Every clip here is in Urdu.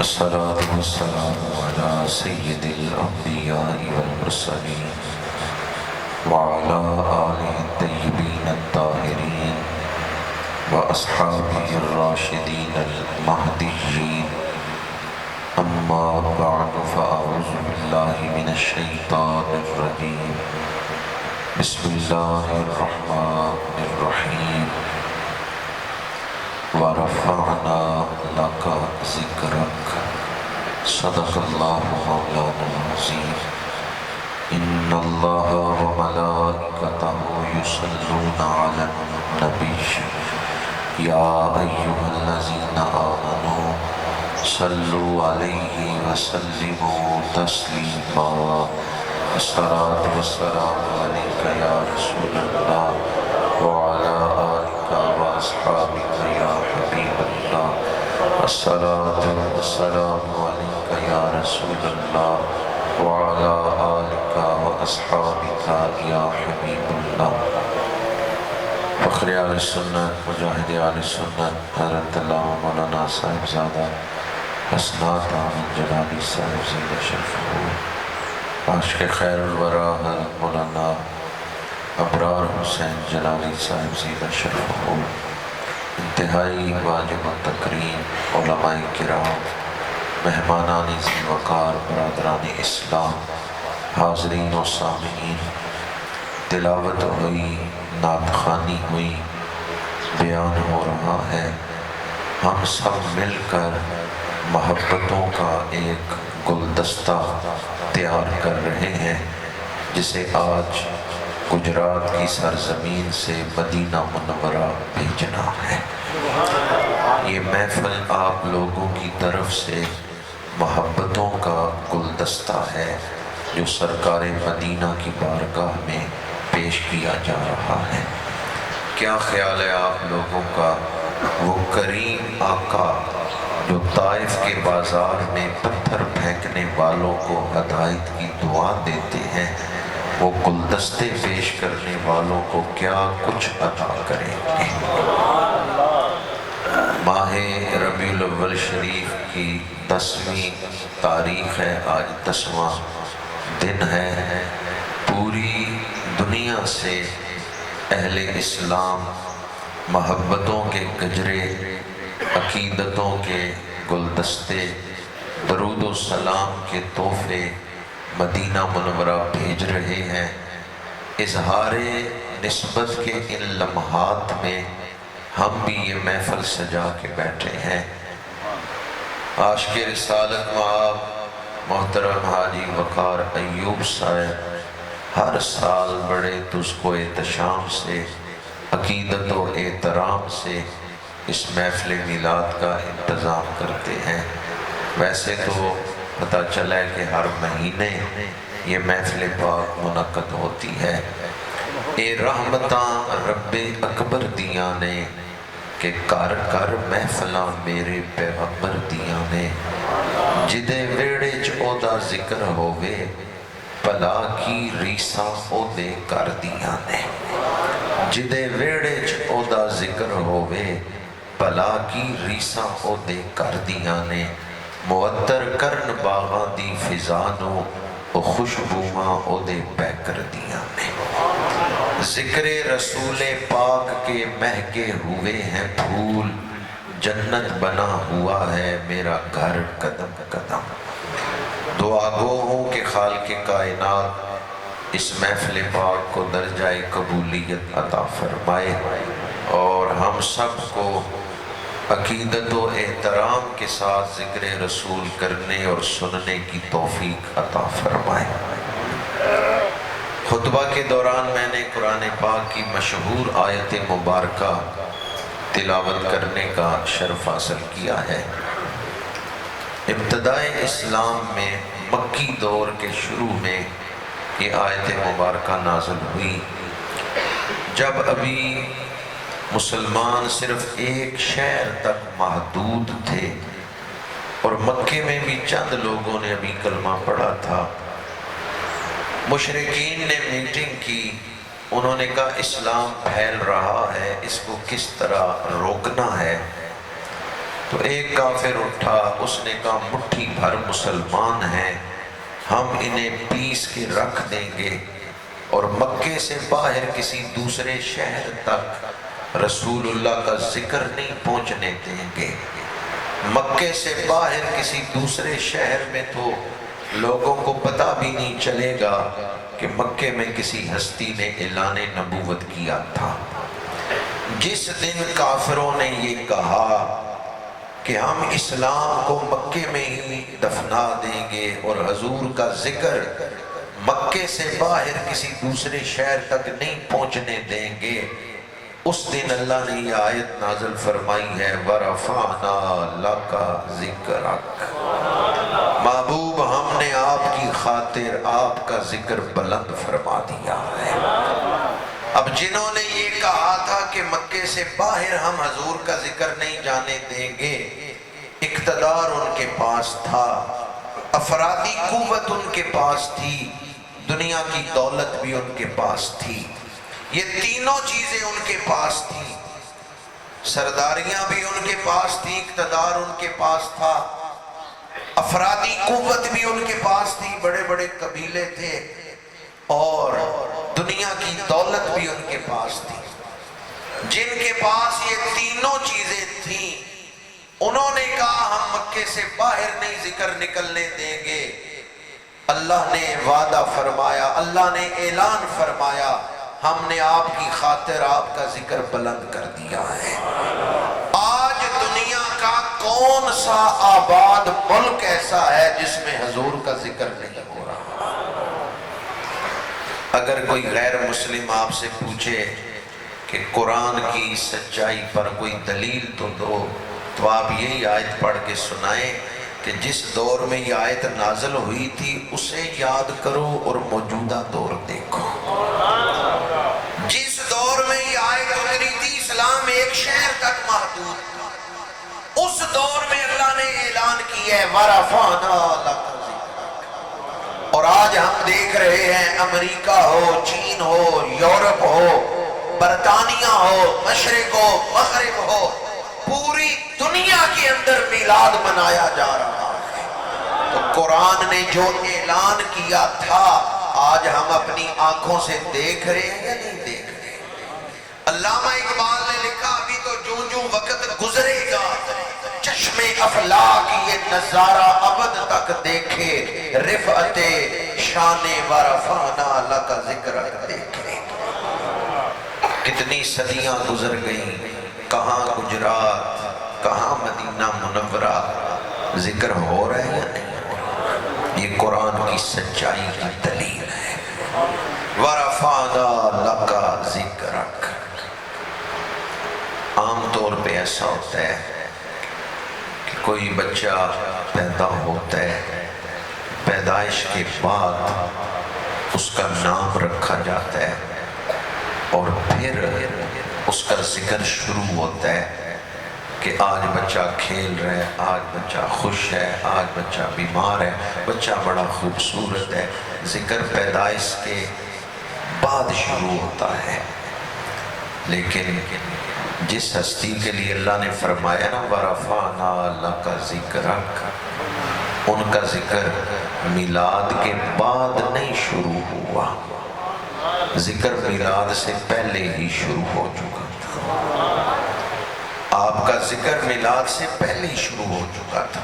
الصلاة والسلام على سيد الأنبياء والمرسلين وعلى آله الطيبين الطاهرين وأصحابه الراشدين المهديين. أما بعد فأعوذ بالله من الشيطان الرجيم. بسم الله الرحمن الرحيم. ورفعنا لك ذكرك. صدق الله مولانا العظيم. إن الله وملائكته يصلون على النبي يا أيها الذين آمنوا صلوا عليه وسلموا تسليما. الصلاة والسلام عليك يا رسول الله وعلى آلك وأصحابك يا حبيب الله. الصلاة والسلام عليك يا رسول الله وعلى آلك وأصحابك يا حبيب الله. فخر اہل سنت مجاہد اہل سنت حضرت علامہ مولانا صاحب زادہ حسنات احمد جلالی صاحب زندہ شرف عاشق خیر الورا حضرت مولانا ابرار حسین جلالی صاحب زندہ شرف انتہائی واجب التکریم علماء کرام، مہمانان ذی وقار، برادران اسلام، حاضرین و سامعین، تلاوت ہوئی، نعت خوانی ہوئی، بیان ہو رہا ہے. ہم سب مل کر محبتوں کا ایک گلدستہ تیار کر رہے ہیں جسے آج گجرات کی سرزمین سے مدینہ منورہ بھیجنا ہے. یہ محفل آپ لوگوں کی طرف سے محبتوں کا گلدستہ ہے جو سرکار مدینہ کی بارگاہ میں پیش کیا جا رہا ہے. کیا خیال ہے آپ لوگوں کا؟ وہ کریم آقا جو طائف کے بازار میں پتھر پھینکنے والوں کو ہدایت کی دعا دیتے ہیں، وہ گلدستے پیش کرنے والوں کو کیا کچھ عطا کریں گے. ماہ ربیع الاول شریف کی 10ویں تاریخ ہے، آج 10واں دن ہے. پوری دنیا سے اہل اسلام محبتوں کے گجرے، عقیدتوں کے گلدستے، درود و سلام کے تحفے مدینہ منورہ بھیج رہے ہیں. اظہار نسبت کے ان لمحات میں ہم بھی یہ محفل سجا کے بیٹھے ہیں. عاشق رسالت مآب محترم حاجی وقار ایوب صاحب ہر سال بڑے تجھ کو احتشام سے، عقیدت و احترام سے اس محفل میلاد کا انتظام کرتے ہیں. ویسے تو پتہ چلا ہے کہ ہر مہینے یہ محفل پاک منعقد ہوتی ہے. اے رحمتاں رب اکبر دیاں نے کہ کر کر محفلاں میرے پیغمبر دیاں نے. جدے ویڑے چ اودا ذکر ہووے پلا کی ریساں او دے کر دیاں نے. جدے ویڑے چ اودا ذکر ہووے پلا کی ریساں او دے کر دیاں نے. معطر کرن باغاں دی فضانوں او خوشبوواں او دے پہ کر دیاں نے. ذکر رسول پاک کے مہکے ہوئے ہیں پھول، جنت بنا ہوا ہے میرا گھر قدم قدم. دعا گو ہوں کہ خالق کائنات اس محفل پاک کو درجہ قبولیت عطا فرمائے اور ہم سب کو عقیدت و احترام کے ساتھ ذکر رسول کرنے اور سننے کی توفیق عطا فرمائے. خطبہ کے دوران میں نے قرآن پاک کی مشہور آیت مبارکہ تلاوت کرنے کا شرف حاصل کیا ہے. ابتدائے اسلام میں مکی دور کے شروع میں یہ آیت مبارکہ نازل ہوئی جب ابھی مسلمان صرف ایک شہر تک محدود تھے اور مکے میں بھی چند لوگوں نے ابھی کلمہ پڑھا تھا. مشرکین نے میٹنگ کی، انہوں نے کہا اسلام پھیل رہا ہے، اس کو کس طرح روکنا ہے. تو ایک کافر اٹھا، اس نے کہا مٹھی بھر مسلمان ہیں، ہم انہیں پیس کے رکھ دیں گے اور مکے سے باہر کسی دوسرے شہر تک رسول اللہ کا ذکر نہیں پہنچنے دیں گے۔ مکے سے باہر کسی دوسرے شہر میں تو لوگوں کو پتہ بھی نہیں چلے گا کہ مکے میں کسی ہستی نے اعلان نبوت کیا تھا۔ جس دن کافروں نے یہ کہا کہ ہم اسلام کو مکے میں ہی دفنا دیں گے اور حضور کا ذکر مکے سے باہر کسی دوسرے شہر تک نہیں پہنچنے دیں گے، اس دن اللہ نے یہ آیت نازل فرمائی ہے وَرَفَعْنَا لَكَ ذِكْرَكَ، محبوب ہم نے آپ کی خاطر آپ کا ذکر بلند فرما دیا ہے۔ اب جنہوں نے یہ کہا تھا کہ مکے سے باہر ہم حضور کا ذکر نہیں جانے دیں گے، اقتدار ان کے پاس تھا، افرادی قوت ان کے پاس تھی، دنیا کی دولت بھی ان کے پاس تھی، یہ تینوں چیزیں ان کے پاس تھی، سرداریاں بھی ان کے پاس تھی، اقتدار ان کے پاس تھا، افرادی قوت بھی ان کے پاس تھی، بڑے بڑے قبیلے تھے، اور دنیا کی دولت بھی ان کے پاس تھی۔ جن کے پاس یہ تینوں چیزیں تھیں انہوں نے کہا ہم مکے سے باہر نہیں ذکر نکلنے دیں گے۔ اللہ نے وعدہ فرمایا، اللہ نے اعلان فرمایا، ہم نے آپ کی خاطر آپ کا ذکر بلند کر دیا ہے۔ آج دنیا کا کون سا آباد ملک ایسا ہے جس میں حضور کا ذکر نہیں ہو رہا؟ اگر کوئی غیر مسلم آپ سے پوچھے کہ قرآن کی سچائی پر کوئی دلیل تو دو، تو آپ یہی آیت پڑھ کے سنائیں کہ جس دور میں یہ آیت نازل ہوئی تھی اسے یاد کرو اور موجودہ دور دیکھو۔ جس دور میں یہ آیت اتری تھی اسلام ایک شہر تک محدود تھا، اس دور میں اللہ نے اعلان کیا ہے وَرَفَعْنَا لَكَ ذِكْرَكَ، اور آج ہم دیکھ رہے ہیں امریکہ ہو، چین ہو، یورپ ہو، برطانیہ ہو، مشرق ہو، مغرب ہو، پوری دنیا کے اندر میلاد منایا جا رہا ہے۔ تو قرآن نے جو اعلان کیا تھا آج ہم اپنی آنکھوں سے دیکھ رہے ہیں یا نہیں دیکھ رہے؟ علامہ اقبال نے لکھا ابھی تو جوں جوں وقت گزرے گا چشم افلاک یہ نظارہ ابد تک دیکھے، رفعت شان ورفعنا لک ذکرک دیکھے۔ کتنی صدیاں گزر گئیں، کہاں گجرات، کہاں مدینہ منورہ، ذکر ہو رہا ہے یا نہیں ہو رہا؟ یہ قرآن کی سچائی کی دلیل ہے۔ وَرَفَعْنَا لَكَ ذِكْرَكَ۔ عام طور پہ ایسا ہوتا ہے کہ کوئی بچہ پیدا ہوتا ہے، پیدائش کے بعد اس کا نام رکھا جاتا ہے اور پھر اس کا ذکر شروع ہوتا ہے کہ آج بچہ کھیل رہا ہے، آج بچہ خوش ہے، آج بچہ بیمار ہے، بچہ بڑا خوبصورت ہے۔ ذکر پیدائش کے بعد شروع ہوتا ہے، لیکن جس ہستی کے لیے اللہ نے فرمایا نا وَرَفَعْنَا لَكَ ذِكْرَكَ، ان کا ذکر میلاد کے بعد نہیں شروع ہوا، ذکر میلاد سے پہلے ہی شروع ہو چکا تھا۔ آپ کا ذکر میلاد سے پہلے ہی شروع ہو چکا تھا،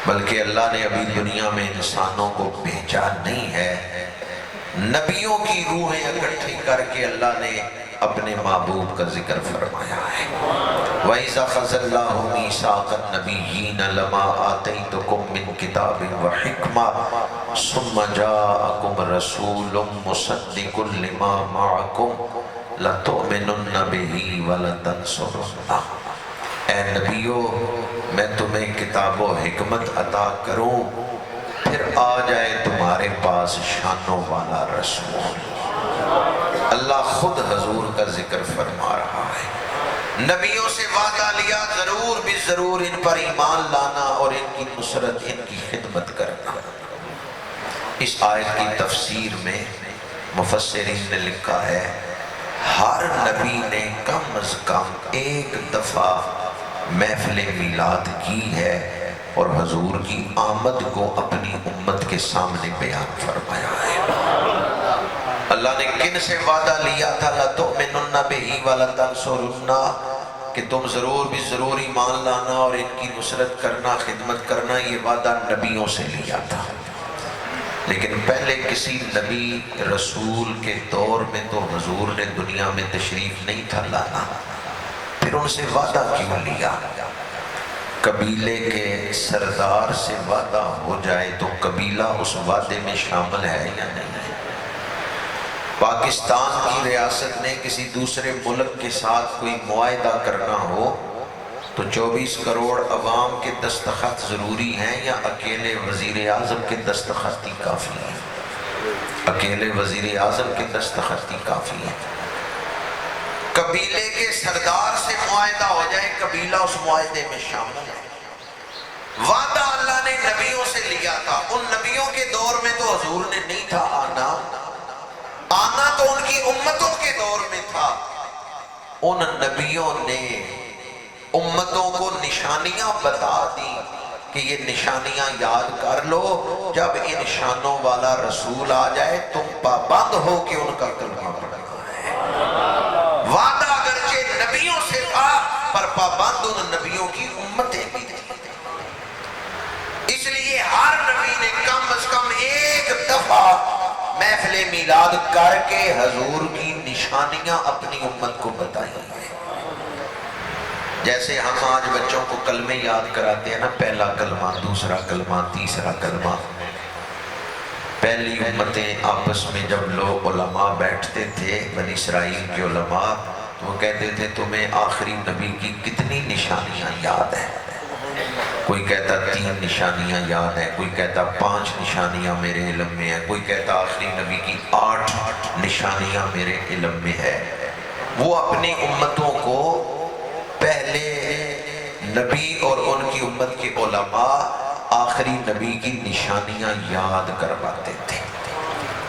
بلکہ اللہ نے ابھی دنیا میں انسانوں کو بھیجا نہیں ہے، نبیوں کی روحیں اکٹھی کر کے اللہ نے اپنے محبوب کا ذکر فرمایا ہے۔ وَإِذَا خَذَ اللَّهُ مِيثَاقَ النَّبِيِّينَ لَمَا آتَيْتُكُم مِّن كِتَابٍ وَحِكْمَةٍ ثُمَّ جَاءَكُمْ رَسُولٌ مُصَدِّقٌ لِّمَا مَعَكُمْ لَتُؤْمِنُنَّ بِهِ وَلَتَنصُرُنَّهُ۔ اے نبیو، میں تمہیں کتاب و حکمت عطا کروں، پھر آ جائے تمہارے پاس شانوں والا رسول۔ اللہ خود حضور کا ذکر فرما رہا ہے، نبیوں سے وعدہ لیا ضرور بھی ضرور ان پر ایمان لانا اور ان کی نصرت، ان کی خدمت کرنا۔ اس آیت کی تفسیر میں مفسرین نے لکھا ہے ہر نبی نے کم از کم ایک دفعہ محفل میلاد کی ہے اور حضور کی آمد کو اپنی امت کے سامنے بیان فرمایا ہے۔ اللہ نے کن سے وعدہ لیا تھا لَتُؤْمِنُنَّ بِهِ وَلَتَنْصُرُنَّهُ کہ تم ضرور بھی ضرور ایمان لانا اور ان کی نصرت کرنا، خدمت کرنا، یہ وعدہ نبیوں سے لیا تھا۔ لیکن پہلے کسی نبی رسول کے دور میں تو حضور نے دنیا میں تشریف نہیں تھا لانا، پھر ان سے وعدہ کیوں لیا؟ قبیلے کے سردار سے وعدہ ہو جائے تو قبیلہ اس وعدے میں شامل ہے یا نہیں ہے؟ پاکستان کی ریاست نے کسی دوسرے ملک کے ساتھ کوئی معاہدہ کرنا ہو تو 24 کروڑ عوام کے دستخط ضروری ہیں یا اکیلے وزیر اعظم کے دستخط ہی کافی ہیں؟ اکیلے وزیر اعظم کے دستخط ہی کافی ہیں۔ قبیلے کے سردار سے معاہدہ ہو جائے، قبیلہ اس معاہدے میں شامل ہے۔ وعدہ اللہ نے نبیوں سے لیا تھا، ان نبیوں کے دور میں تو حضور نے نہیں تھا آنا تو ان کی امتوں کے دور میں تھا۔ ان نبیوں نے امتوں کو نشانیاں بتا دی کہ یہ نشانیاں یاد کر لو، جب ان نشانوں والا رسول آ جائے تم پابند ہو کہ ان کا کلمہ پڑھنا ہے۔ وعدہ اگرچہ نبیوں سے تھا پر پابند ان نبیوں کی امتیں بھی تھی۔ اس لیے ہر نبی نے کم از کم ایک دفعہ محفل میلاد کر کے حضور کی نشانیاں اپنی امت کو بتائی ہیں۔ جیسے ہم آج بچوں کو کلمے یاد کراتے ہیں نا، پہلا کلمہ، دوسرا کلمہ، تیسرا کلمہ۔ پہلی امتیں آپس میں جب لوگ علماء بیٹھتے تھے، بنی اسرائیل کے علماء، تو وہ کہتے تھے تمہیں آخری نبی کی کتنی نشانیاں یاد ہیں؟ کوئی کہتا 3 نشانیاں یاد ہیں، کوئی کہتا 5 نشانیاں میرے علم میں ہیں، کوئی کہتا آخری نبی کی 8 نشانیاں میرے علم میں ہے۔ وہ اپنی امتوں کو پہلے نبی اور ان کی امت کے علماء آخری نبی کی نشانیاں یاد کرواتے تھے۔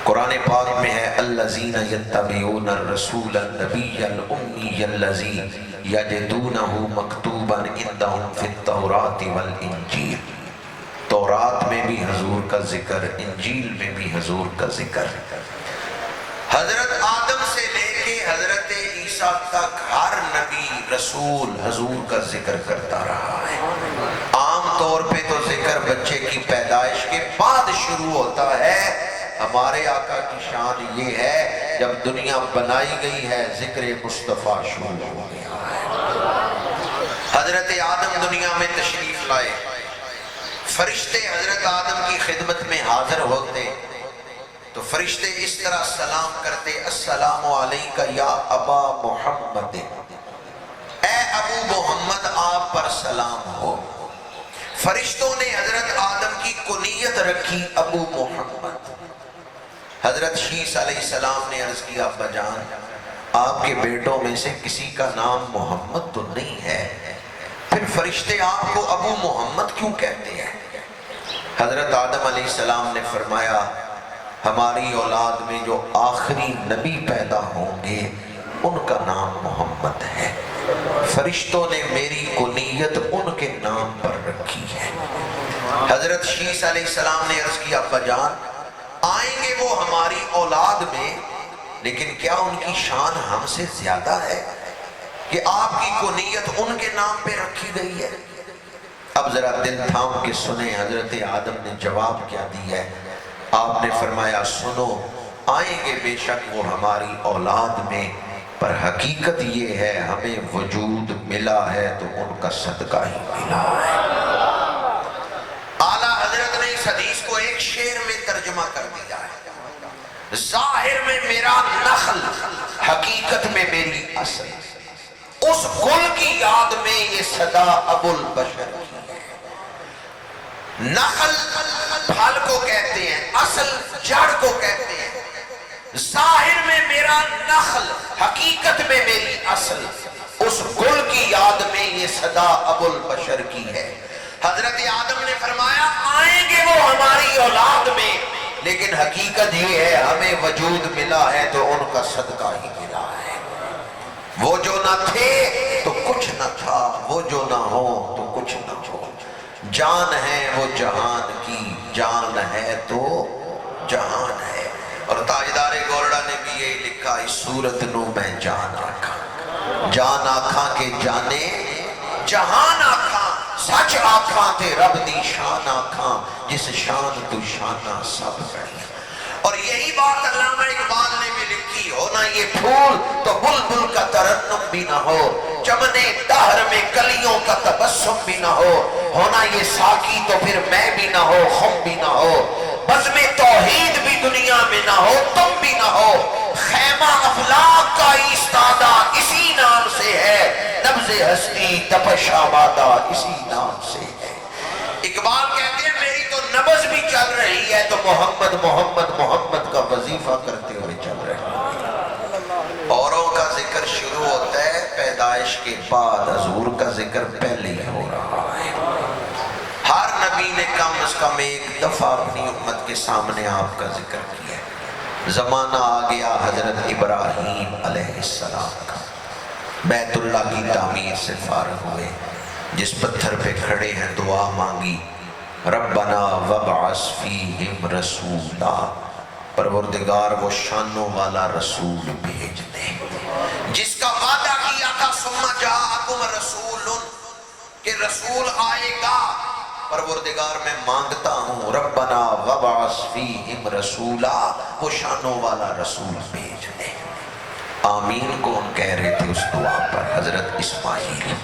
قرآن پاک میں ہے الذین یتبعون الرسول النبی الامی الذی یجدونہ مکتوبا عندہم فی التوراۃ والانجیل۔ تورات میں بھی حضور کا ذکر، انجیل میں بھی حضور کا ذکر۔ حضرت آدم سے لے کے حضرت عیسیٰ تک ہر نبی رسول حضور کا ذکر کرتا رہا ہے۔ عام طور پہ تو ذکر بچے کی پیدائش کے بعد شروع ہوتا ہے، ہمارے آقا کی شان یہ ہے جب دنیا بنائی گئی ہے ذکر مصطفیٰ شروع ہو گیا ہے۔ حضرت آدم دنیا میں تشریف لائے، فرشتے حضرت آدم کی خدمت میں حاضر ہوتے تو فرشتے اس طرح سلام کرتے السلام علیکہ یا ابا محمد، اے ابو محمد آپ پر سلام ہو۔ فرشتوں نے حضرت آدم کی کنیت رکھی ابو محمد۔ حضرت شیس علیہ السلام نے عرض کیا ابا جان آپ کے بیٹوں میں سے کسی کا نام محمد تو نہیں ہے، پھر فرشتے آپ کو ابو محمد کیوں کہتے ہیں؟ حضرت آدم علیہ السلام نے فرمایا ہماری اولاد میں جو آخری نبی پیدا ہوں گے ان کا نام محمد ہے، فرشتوں نے میری کنیت ان کے نام پر رکھی ہے۔ حضرت شیس علیہ السلام نے عرض کیا ابا جان آئیں گے وہ ہماری اولاد میں، لیکن کیا ان کی شان ہم سے زیادہ ہے کہ آپ کی کنیت ان کے نام پہ رکھی گئی ہے؟ اب ذرا دل تھام کے سنیں حضرت آدم نے جواب کیا دی ہے۔ آپ نے فرمایا سنو آئیں گے بے شک وہ ہماری اولاد میں، پر حقیقت یہ ہے ہمیں وجود ملا ہے تو ان کا صدقہ ہی ملا ہے۔ اعلیٰ حضرت نے اس حدیث کو ایک شعر میں ترجمہ کر دیا ہے، ظاہر میں میرا نخل حقیقت میں میری اصل، اس گل کی یاد میں یہ صدا ابو البشر کی ہے۔ نخل پھل کو کہتے ہیں، اصل جڑ کو کہتے ہیں، ظاہر میں میرا نخل حقیقت میں میری اصل، اس گل کی یاد میں یہ صدا ابو البشر کی ہے۔ حضرت آدم نے فرمایا آئیں گے وہ ہماری اولاد میں، لیکن حقیقت یہ ہے ہمیں وجود ملا ہے تو ان کا صدقہ ہی ملا ہے۔ وہ جو نہ تھے تو کچھ نہ تھا، تھا وہ جو نہ ہو تو کچھ نہ ہو، جان ہے وہ جہان کی، جان ہے تو جہان ہے۔ اور تاجدار گولڑا نے بھی یہی لکھا، اس صورت نو میں جان آکھاں، جان آکھاں کے جانے جہان آکھاں، سچ آکھاں تے رب دی شان آکھاں، جس شان تو شانہ سب گئی۔ اور یہی بات علامہ اقبال نے بھی لکھی، ہونا یہ پھول تو بلبل کا ترنم بھی نہ ہو، چمنے دہر میں کلیوں کا تبسم بھی نہ ہو، ہونا یہ ساقی تو پھر میں بھی نہ ہو، خم بھی نہ ہو، بزم توحید بھی دنیا میں نہ ہو، تم بھی نہ ہو، خیمہ افلاک کا ایستادہ اسی نام سے ہے، نبض ہستی تپش آبادہ اسی نام سے ہے۔ اقبال کہتے ہیں میری تو نبض بھی چل رہی ہے تو محمد محمد محمد کا وظیفہ کرتے ہوئے چل رہی ہے۔ اوروں کا ذکر شروع ہوتا ہے پیدائش کے بعد، حضور کا ذکر پہلے ہی ہو رہا ہے۔ ہر نبی نے کم از کم ایک دفعہ اپنی امت کے سامنے آپ کا ذکر کیا ہے۔ زمانہ آ گیا حضرت ابراہیم علیہ السلام کا، بیت اللہ کی تعمیر سے فارغ ہوئے، جس پتھر پہ کھڑے ہیں دعا مانگی، ربنا وابعث فیہم رسولا، پروردگار وہ شانوں والا رسول بھیج دے جس کا وعدہ کیا تھا، ثم جاءکم رسول، کہ رسول آئے گا۔ پروردگار میں مانگتا ہوں ربنا وابعث فیہم رسولا، وہ شانوں والا رسول بھیج دے۔ آمین کون کہہ رہے تھے اس دعا پر؟ حضرت اسماعیل۔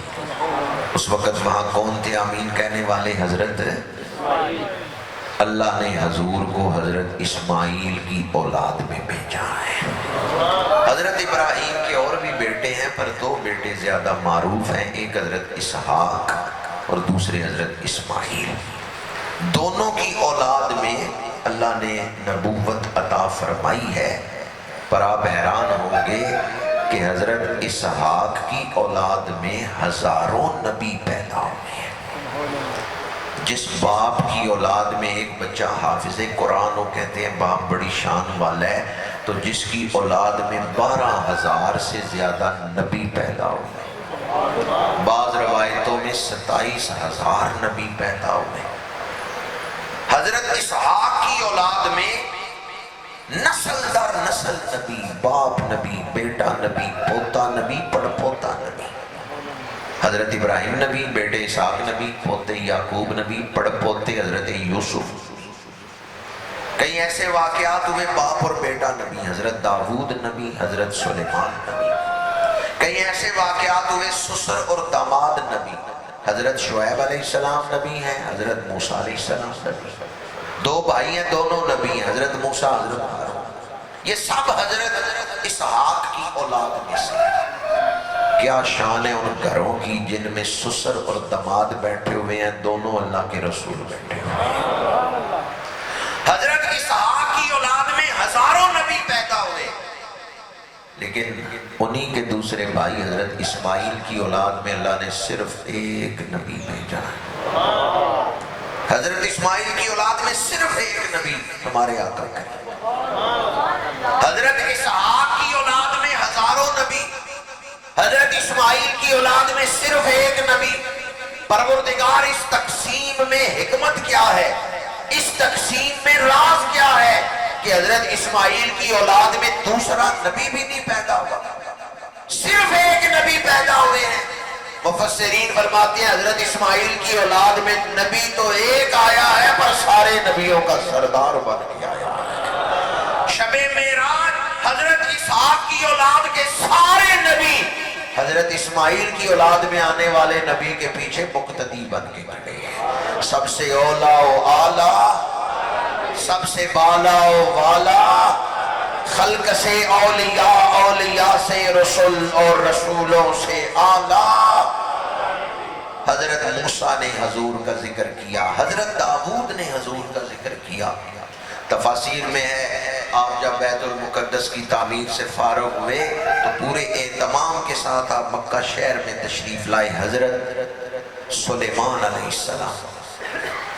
اس وقت وہاں کون تھے آمین کہنے والے؟ حضرت اللہ نے حضور کو حضرت اسماعیل کی اولاد میں بھیجا ہے۔ حضرت ابراہیم کے اور بھی بیٹے ہیں، پر دو بیٹے زیادہ معروف ہیں، ایک حضرت اسحاق اور دوسرے حضرت اسماعیل۔ دونوں کی اولاد میں اللہ نے نبوت عطا فرمائی ہے، پر آپ حیران ہوں گے کہ حضرت اسحاق کی اولاد میں ہزاروں نبی پیدا ہوئے ہیں۔ جس باپ کی اولاد میں ایک بچہ حافظ قرآن ہو، کہتے ہیں باپ بڑی شان والا ہے، تو جس کی اولاد میں 12,000 سے زیادہ نبی پیدا ہوئے، بعض روایتوں میں 27,000 نبی پیدا ہوئے۔ حضرت اسحاق کی اولاد میں نسل در نسل نبی، باپ نبی، بیٹا نبی، پوتا نبی، پڑپوتا نبی۔ حضرت ابراہیم نبی، بیٹے اسحاق نبی، پوتے یعقوب نبی، پڑپوتے حضرت یوسف۔ کئی ایسے واقعات ہوئے باپ اور بیٹا نبی، حضرت داؤد نبی، حضرت سلیمان نبی۔ کئی ایسے واقعات ہوئے سسر اور داماد نبی، حضرت شعیب علیہ السلام نبی ہیں، حضرت موسیٰ علیہ السلام نبی۔ دو بھائی ہیں، دونوں نبی ہیں، حضرت موسیٰ، حضرت ہارون۔ یہ سب حضرت اسحاق کی اولاد میں سے۔ کیا شان ہے ان گھروں کی جن میں سسر اور داماد بیٹھے ہوئے ہیں، دونوں اللہ کے رسول بیٹھے ہوئے ہیں۔ حضرت اسحاق کی اولاد میں ہزاروں نبی پیدا ہوئے، لیکن انہی کے دوسرے بھائی حضرت اسماعیل کی اولاد میں اللہ نے صرف ایک نبی بھیجا ہے۔ حضرت اسماعیل کی اولاد میں صرف ایک نبی، ہمارے آقا کا۔ حضرت اسحاق کی اولاد میں ہزاروں نبی، حضرت اسماعیل کی اولاد میں صرف ایک نبی۔ پروردگار اس تقسیم میں حکمت کیا ہے، اس تقسیم میں راز کیا ہے کہ حضرت اسماعیل کی اولاد میں دوسرا نبی بھی نہیں پیدا ہوا، صرف ایک نبی پیدا ہوئے ہیں۔ مفسرین فرماتے ہیں حضرت اسماعیل کی اولاد میں نبی تو ایک آیا ہے، پر سارے نبیوں کا سردار بن کے آیا ہے۔ شب معراج حضرت اسحاق کی اولاد کے سارے نبی حضرت اسماعیل کی اولاد میں آنے والے نبی کے پیچھے مقتدی بن کے کھڑے ہیں۔ سب سے اولا و اعلیٰ، سب سے بالا و والا، خلق سے اولیاء، اولیاء سے رسول اور رسولوں سے اعلیٰ۔ حضرت موسیٰ نے حضور کا ذکر کیا، حضرت داؤد نے حضور کا ذکر کیا۔ تفاسیر میں ہے آپ جب بیت المقدس کی تعمیر سے فارغ ہوئے تو پورے اہتمام کے ساتھ آپ مکہ شہر میں تشریف لائے۔ حضرت سلیمان علیہ السلام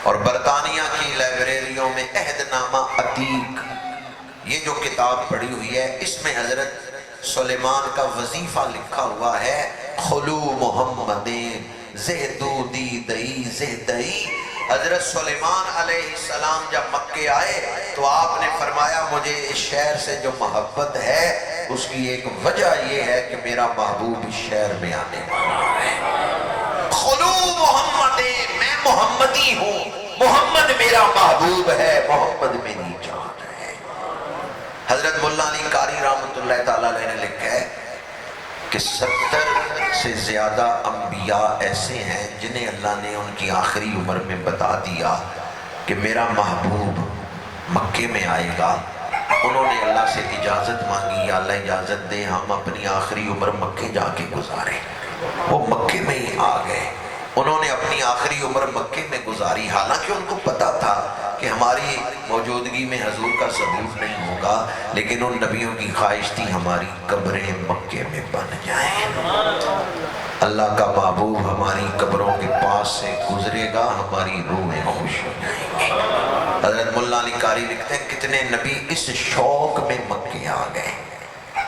اور برطانیہ کی لائبریریوں میں عہد نامہ عتیق، یہ جو کتاب پڑھی ہوئی ہے، اس میں حضرت سلیمان کا وظیفہ لکھا ہوا ہے خلو محمد زہدودی دئی زہدئی۔ حضرت سلیمان علیہ السلام جب مکے آئے تو آپ نے فرمایا مجھے اس شہر سے جو محبت ہے اس کی ایک وجہ یہ ہے کہ میرا محبوب اس شہر میں آنے والا ہے۔ خلو محمد، میں محمدی ہوں، محمد میرا محبوب ہے، محمد میری جان ہے۔ حضرت مولا علی قاری رحمۃ اللہ تعالیٰ علیہ نے لکھا ہے کہ 70 سے زیادہ انبیاء ایسے ہیں جنہیں اللہ نے ان کی آخری عمر میں بتا دیا کہ میرا محبوب مکے میں آئے گا۔ انہوں نے اللہ سے اجازت مانگی، یا اللہ اجازت دے ہم اپنی آخری عمر مکے جا کے گزاریں۔ وہ مکے میں ہی آ گئے، انہوں نے اپنی آخری عمر مکے میں گزاری، حالانکہ ان کو پتا تھا کہ ہماری موجودگی میں حضور کا ثبوت نہیں ہوگا، لیکن ان نبیوں کی خواہش تھی ہماری قبریں مکے میں بن جائیں۔ اللہ کا محبوب ہماری قبروں کے پاس سے گزرے گا، ہماری روحیں خوش ہو جائیں گی۔ حضرت مولا علی قاری لکھتے ہیں کتنے نبی اس شوق میں مکے آ گئے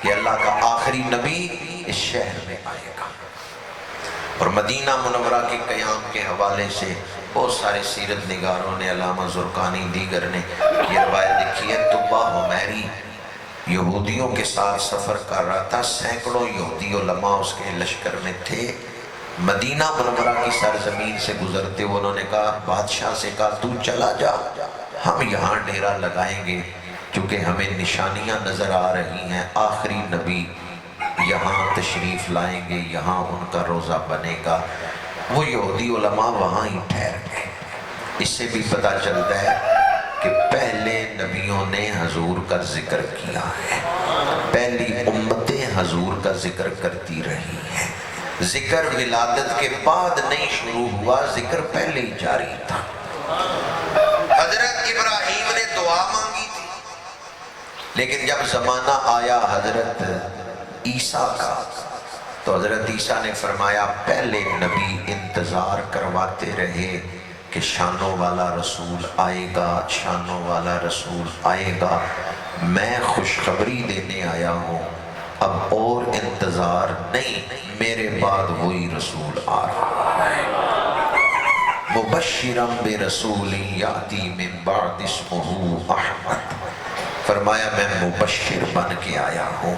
کہ اللہ کا آخری نبی اس شہر میں آئے گا۔ اور مدینہ منورہ کے قیام کے حوالے سے بہت سارے سیرت نگاروں نے، علامہ زرقانی دیگر نے یہ روایت لکھی ہے۔ طبہ حمیری یہودیوں کے ساتھ سفر کر رہا تھا، سینکڑوں یہودی علماء اس کے لشکر میں تھے۔ مدینہ منورہ کی سرزمین سے گزرتے ہوئے انہوں نے کہا، بادشاہ سے کہا تو چلا جا، ہم یہاں ڈیرا لگائیں گے کیونکہ ہمیں نشانیاں نظر آ رہی ہیں آخری نبی یہاں تشریف لائیں گے، یہاں ان کا روزہ بنے گا۔ وہ یہودی علماء وہاں ہی ٹھہر گئے۔ اس سے بھی پتہ چلتا ہے کہ پہلے نبیوں نے حضور کا ذکر کیا ہے، پہلی امتیں حضور کا ذکر کرتی رہی ہیں۔ ذکر ولادت کے بعد نہیں شروع ہوا، ذکر پہلے ہی جاری تھا۔ حضرت ابراہیم نے دعا مانگی تھی، لیکن جب زمانہ آیا حضرت عیسیٰ کا تو حضرت عیسیٰ نے فرمایا پہلے نبی انتظار کرواتے رہے کہ شانوں والا رسول آئے گا، شانوں والا رسول آئے گا، میں خوشخبری دینے آیا ہوں، اب اور انتظار نہیں، میرے بعد وہی رسول آ رہا ہے۔ مبشرا برسول یاتی من بعد اسمہ احمد، فرمایا میں مبشر بن کے آیا ہوں،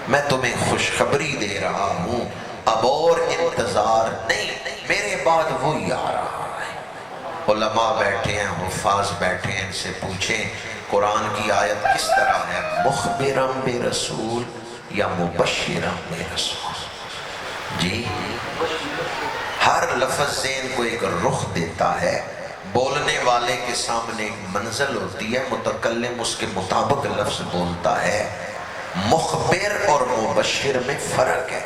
میں تمہیں خوشخبری دے رہا ہوں، اب اور انتظار نہیں، میرے بعد وہی آ رہا ہے۔ علماء بیٹھے ہیں، حفاظ بیٹھے ہیں، ان سے پوچھیں قرآن کی آیت کس طرح ہے، مخبرم برسول یا مبشرم برسول؟ جی ہر لفظ ذہن کو ایک رخ دیتا ہے، بولنے والے کے سامنے ایک منزل ہوتی ہے، متکلم اس کے مطابق لفظ بولتا ہے۔ مخبر اور مبشر میں فرق ہے۔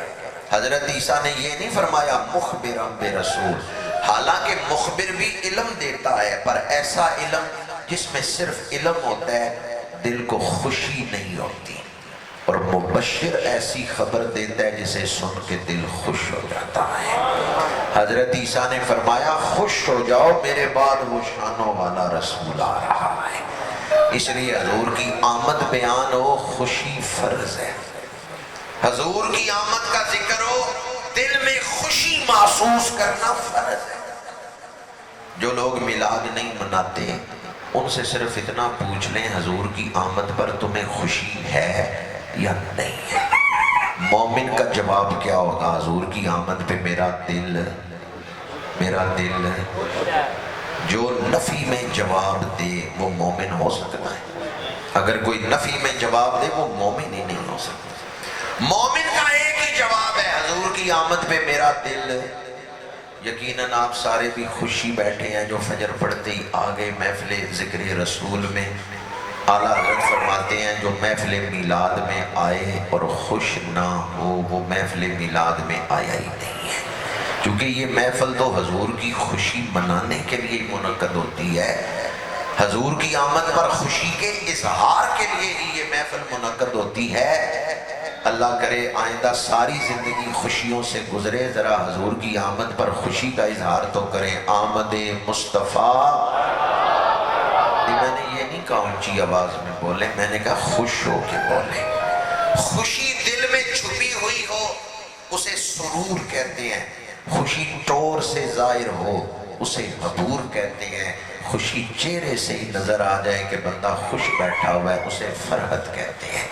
حضرت عیسیٰ نے یہ نہیں فرمایا مخبرا برسول، حالانکہ مخبر بھی علم دیتا ہے، پر ایسا علم جس میں صرف علم ہوتا ہے، دل کو خوشی نہیں ہوتی، اور مبشر ایسی خبر دیتا ہے جسے سن کے دل خوش ہو جاتا ہے۔ حضرت عیسیٰ نے فرمایا خوش ہو جاؤ، میرے بعد وہ شانوں والا رسول آ رہا ہے۔ اس لیے حضور کی آمد بیان ہو، خوشی فرض ہے۔ حضور کی آمد کا ذکر ہو، دل میں خوشی محسوس کرنا فرض ہے۔ جو لوگ میلاد نہیں مناتے ان سے صرف اتنا پوچھ لیں حضور کی آمد پر تمہیں خوشی ہے یا نہیں ہے؟ مومن کا جواب کیا ہوگا؟ حضور کی آمد پہ میرا دل جو نفی میں جواب دے وہ مومن ہو سکتا ہے؟ اگر کوئی نفی میں جواب دے وہ مومن ہی نہیں ہو سکتا۔ مومن کا ایک ہی جواب ہے، حضور کی آمد پہ میرا دل۔ یقیناً آپ سارے بھی خوشی بیٹھے ہیں جو فجر پڑھتے ہی آگے محفل ذکر رسول میں۔ اعلیٰ حضرت فرماتے ہیں جو محفل میلاد میں آئے اور خوش نہ ہو وہ محفل میلاد میں آیا ہی نہیں ہے، کیونکہ یہ محفل تو حضور کی خوشی منانے کے لیے منعقد ہوتی ہے۔ حضور کی آمد پر خوشی کے اظہار کے لیے ہی یہ محفل منعقد ہوتی ہے۔ اللہ کرے آئندہ ساری زندگی خوشیوں سے گزرے، ذرا حضور کی آمد پر خوشی کا اظہار تو کریں۔ آمد مصطفیٰ، میں نے یہ نہیں کہا اونچی آواز میں بولے، میں نے کہا خوش ہو کے بولے۔ خوشی دل میں چھپی ہوئی ہو اسے سرور کہتے ہیں، خوشی طور سے ظاہر ہو اسے حبور کہتے ہیں، خوشی چہرے سے ہی نظر آ جائے کہ بندہ خوش بیٹھا ہوا ہے اسے فرحت کہتے ہیں۔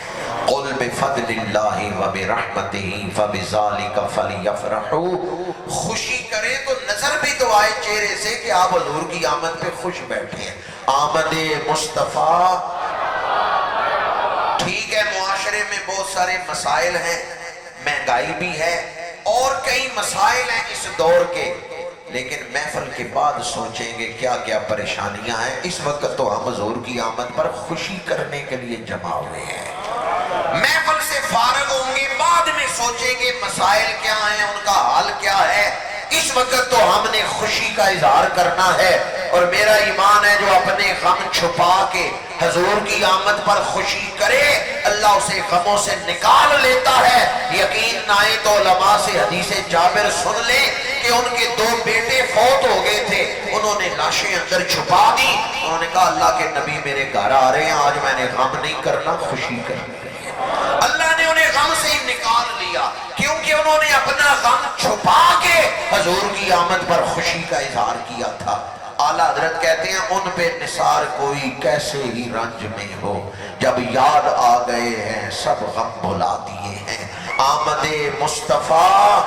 قل بفضل اللہ وبرحمتہ فبذالک فلیفرحوا، خوشی کرے تو نظر بھی تو آئے چہرے سے کہ آپ حضور کی آمد پہ خوش بیٹھے ہیں۔ آمد مصطفیٰ، ٹھیک ہے معاشرے میں بہت سارے مسائل ہیں، مہنگائی بھی ہے اور کئی مسائل ہیں اس دور کے، لیکن محفل کے بعد سوچیں گے کیا کیا پریشانیاں ہیں۔ اس وقت تو ہم حضور کی آمد پر خوشی کرنے کے لیے جمع ہوئے ہیں، محفل سے فارغ ہوں گے بعد میں سوچیں گے مسائل کیا ہیں، ان کا حل کیا ہے۔ اس وقت تو ہم نے خوشی کا اظہار کرنا ہے، اور میرا ایمان ہے جو اپنے غم چھپا کے حضور کی آمد پر خوشی کرے اللہ اسے غموں سے نکال لیتا ہے۔ یقین نہ آئے تو علماء سے حدیث جابر سن لیں کہ ان کے 2 بیٹے فوت ہو گئے تھے، انہوں نے لاشیں اندر چھپا دی، انہوں نے کہا اللہ کے نبی میرے گھر آ رہے ہیں، آج میں نے غم نہیں کرنا خوشی کرنی ہے۔ اللہ نے انہیں غم سے ہی نکال لیا کیونکہ انہوں نے اپنا غم چھپا کے حضور کی آمد پر خوشی کا اظہار کیا تھا۔ اعلیٰ حضرت کہتے ہیں ان پہ نثار کوئی کیسے ہی رنج میں ہو، جب یاد آ گئے ہیں سب غم بھلا دیے ہیں۔ آمد مصطفیٰ،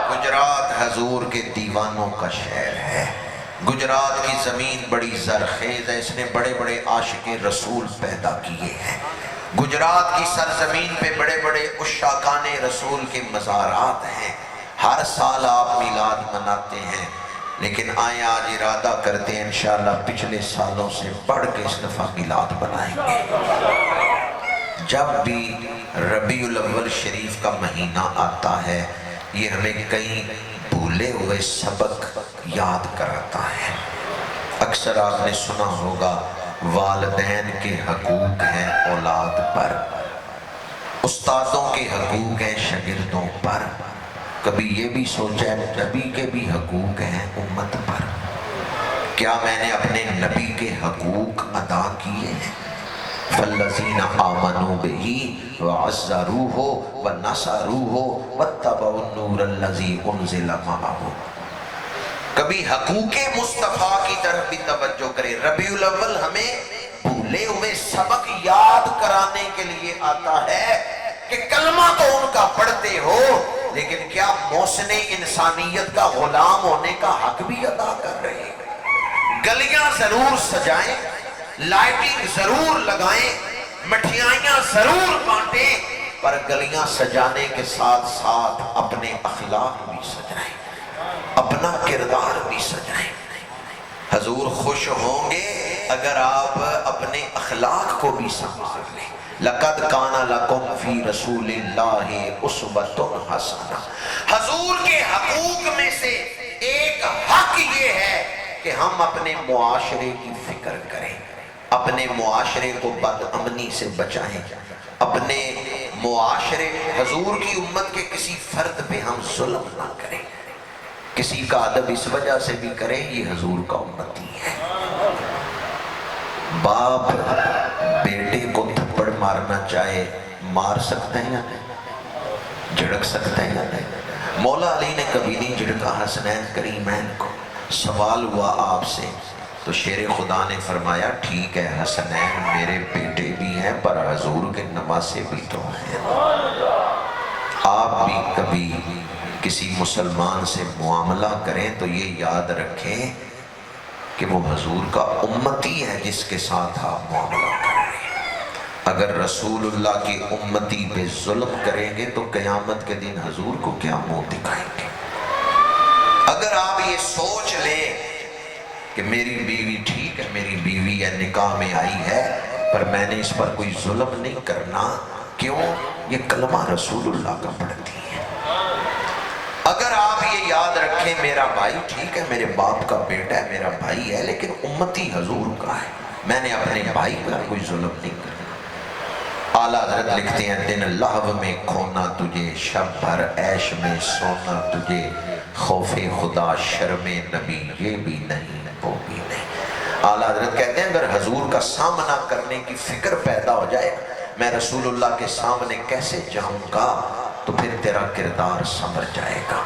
گجرات حضور کے دیوانوں کا شہر ہے، گجرات کی زمین بڑی زرخیز ہے، اس نے بڑے بڑے عاشق رسول پیدا کیے ہیں۔ گجرات کی سرزمین پہ بڑے بڑے عشاقان رسول کے مزارات ہیں، ہر سال آپ میلاد مناتے ہیں، لیکن آئیں آج ارادہ کرتے ہیں انشاءاللہ پچھلے سالوں سے بڑھ کے اس دفعہ میلاد بنائیں گے۔ جب بھی ربیع الاول شریف کا مہینہ آتا ہے یہ ہمیں کئی بھولے ہوئے سبق یاد کراتا ہے۔ اکثر آپ نے سنا ہوگا والدین کے حقوق ہیں اولاد پر، استادوں کے حقوق ہیں شاگردوں پر، کبھی یہ بھی سوچا ہے نبی کے بھی حقوق ہیں امت پر، کیا میں نے اپنے نبی کے حقوق ادا کیے ہیں؟ فالذین آمنوا بہ وعزروہ ونصروہ واتبعوا النور الذی انزل معہ۔ کبھی حقوق مصطفیٰ کی طرف بھی توجہ کرے۔ ربیع الاول ہمیں بھولے ہوئے سبق یاد کرانے کے لیے آتا ہے کہ کلمہ تو ان کا پڑھتے ہو لیکن کیا محسن انسانیت کا غلام ہونے کا حق بھی ادا کر رہے ہیں؟ گلیاں ضرور سجائیں، لائٹنگ ضرور لگائیں، مٹھائیاں ضرور بانٹیں، پر گلیاں سجانے کے ساتھ ساتھ اپنے اخلاق بھی سجائیں، اپنا کردار بھی سجائیں۔ حضور خوش ہوں گے اگر آپ اپنے اخلاق کو بھی سنبھال لیں۔ لَقَدْ كَانَ لَكُمْ فِي رَسُولِ اللَّهِ أُسْوَةٌ حَسَنَةٌ۔ حضور کے حقوق میں سے ایک حق یہ ہے کہ ہم اپنے معاشرے کی فکر کریں، اپنے معاشرے کو بد امنی سے بچائیں، اپنے معاشرے حضور کی امت کے کسی فرد پہ ہم ظلم نہ کریں۔ کسی کا ادب اس وجہ سے بھی کریں یہ حضور کا امتی ہے۔ باپ بیٹے کو تھپڑ مارنا چاہے مار سکتے ہیں یا نہیں؟ جھڑک سکتے ہیں یا نہیں؟ مولا علی نے کبھی نہیں جھڑکا حسنین کریمین کو۔ سوال ہوا آپ سے تو شیر خدا نے فرمایا ٹھیک ہے حسنین میرے بیٹے بھی ہیں پر حضور کے نواسے بھی تو ہیں۔ آپ بھی کبھی کسی مسلمان سے معاملہ کریں تو یہ یاد رکھیں کہ وہ حضور کا امتی ہے جس کے ساتھ آپ معاملہ کر رہے ہیں۔ اگر رسول اللہ کی امتی پہ ظلم کریں گے تو قیامت کے دن حضور کو کیا منہ دکھائیں گے؟ اگر آپ یہ سوچ لیں کہ میری بیوی ٹھیک ہے، میری بیوی ہے نکاح میں آئی ہے پر میں نے اس پر کوئی ظلم نہیں کرنا، کیوں؟ یہ کلمہ رسول اللہ کا پڑھتی ہے۔ اگر آپ یہ یاد رکھیں میرا بھائی ٹھیک ہے میرے باپ کا بیٹا ہے میرا بھائی ہے لیکن امتی حضور کا ہے، میں نے اپنے بھائی پر کوئی ظلم نہیں کرنا۔ اعلیٰ حضرت لکھتے ہیں دن لہو میں کھونا تجھے، شب بھر عیش میں سونا تجھے، خوف خدا شرم نبی یہ بھی نہیں وہ بھی نہیں۔ اعلیٰ حضرت کہتے ہیں اگر حضور کا سامنا کرنے کی فکر پیدا ہو جائے میں رسول اللہ کے سامنے کیسے جاؤں گا؟ تو پھر تیرا کردار سنور جائے گا،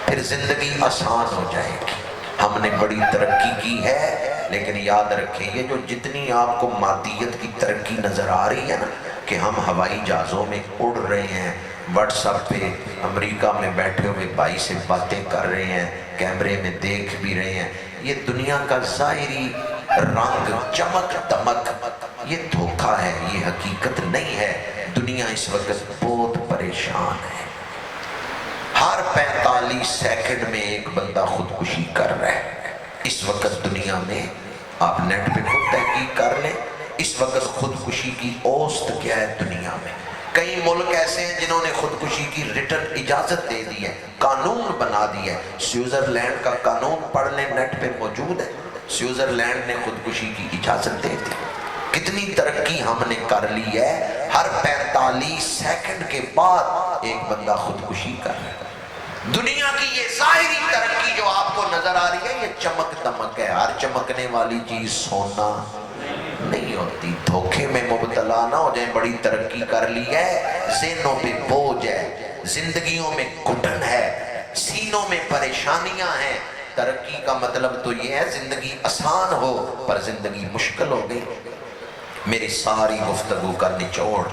پھر زندگی آسان ہو جائے گی۔ ہم نے بڑی ترقی کی ہے، لیکن یاد رکھیں یہ جو جتنی آپ کو مادیت کی ترقی نظر آ رہی ہے نا، کہ ہم ہوائی جہازوں میں اڑ رہے ہیں، واٹس ایپ پہ امریکہ میں بیٹھے ہوئے بھائی سے باتیں کر رہے ہیں، کیمرے میں دیکھ بھی رہے ہیں، یہ دنیا کا ظاہری رنگ، چمک دمک، یہ دھوکہ ہے، یہ حقیقت نہیں ہے۔ دنیا اس وقت بہت پریشان ہے۔ ہر 45 سیکنڈ میں ایک بندہ خودکشی کر رہا ہے اس وقت دنیا میں۔ آپ نیٹ پہ خود تحقیق کر لیں، اس وقت خودکشی کی اوسط کیا ہے دنیا میں۔ کئی ملک ایسے ہیں جنہوں نے خودکشی کی ریٹن اجازت دے دی ہے، قانون بنا دی ہے۔ سوئٹزرلینڈ کا قانون پڑھ لیں، نیٹ پہ موجود ہے، سوئٹزرلینڈ نے خودکشی کی اجازت دے دی۔ کتنی ترقی ہم نے کر لی ہے، ہر 45 سیکنڈ کے بعد ایک بندہ خودکشی کر رہا ہے۔ دنیا کی یہ ظاہری ترقی جو آپ کو نظر آ رہی ہے، یہ چمک دمک ہے۔ ہر چمکنے والی چیز سونا نہیں ہوتی۔ دھوکے میں مبتلا نہ ہو جائیں۔ بڑی ترقی کر لی ہے، ذہنوں پہ بوجھ ہے، زندگیوں میں گھٹن ہے، سینوں میں پریشانیاں ہیں۔ ترقی کا مطلب تو یہ ہے زندگی آسان ہو، پر زندگی مشکل ہو گئی۔ میری ساری گفتگو کا نچوڑ،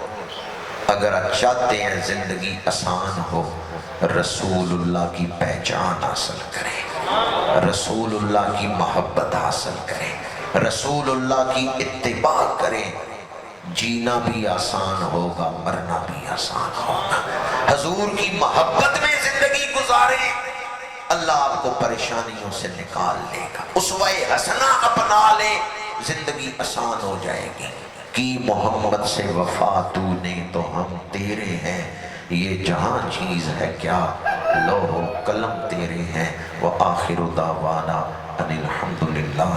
اگر چاہتے ہیں زندگی آسان ہو، رسول اللہ کی پہچان حاصل کریں، رسول اللہ کی محبت حاصل کریں، رسول اللہ کی اتباع کریں، جینا بھی آسان ہوگا، مرنا بھی آسان ہوگا۔ حضور کی محبت میں زندگی گزاریں، اللہ آپ کو پریشانیوں سے نکال لے گا۔ اسوہ حسنہ اپنا لیں، زندگی آسان ہو جائے گی۔ کی محمد سے وفا تو نے تو ہم تیرے ہیں، یہ جہاں چیز ہے کیا لوح و قلم تیرے ہیں۔ وآخر دعوانا ان الحمدللہ۔